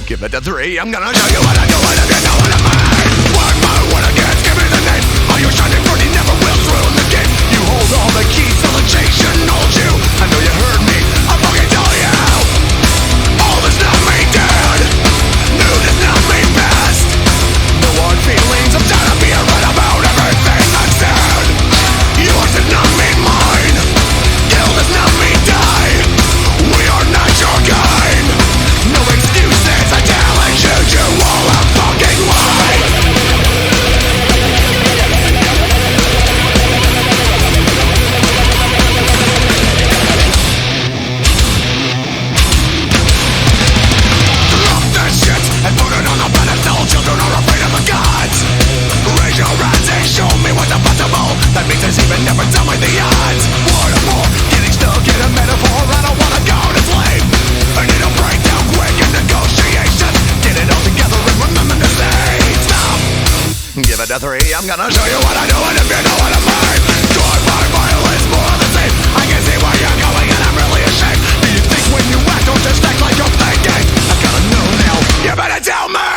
Give it a 3, I'm gonna show you what I do, and if you know what I mean. One by one again, give me the name. All your shining fruity never will ruin the game. You hold all the keys, so the chain shouldn't hold you. I know you heard me, I'm fucking telling you. All is not made dead, new does not mean best. No hard feelings, I'm tired of being right about everything I said. Yours does not mean mine, kill does not mean die. We are not your kind. No excuses, I challenge you to all a fucking lie. Drop that shit and put it on a pedestal. Children are afraid of the gods. Raise your hands and show me what's impossible. That means there's even never tell me the odds. What a bore, getting stuck in a metaphor. I don't wanna go to sleep. I need a breakdown quick in negotiations. Get it all together and remember to say stop. Give it a 3, I'm gonna show you what I do, and if you know what I mean. Drive by violence, more of the same. I can see where you're going and I'm really ashamed. Do you think when you act or just act like you're thinking? I gotta know now, you better tell me.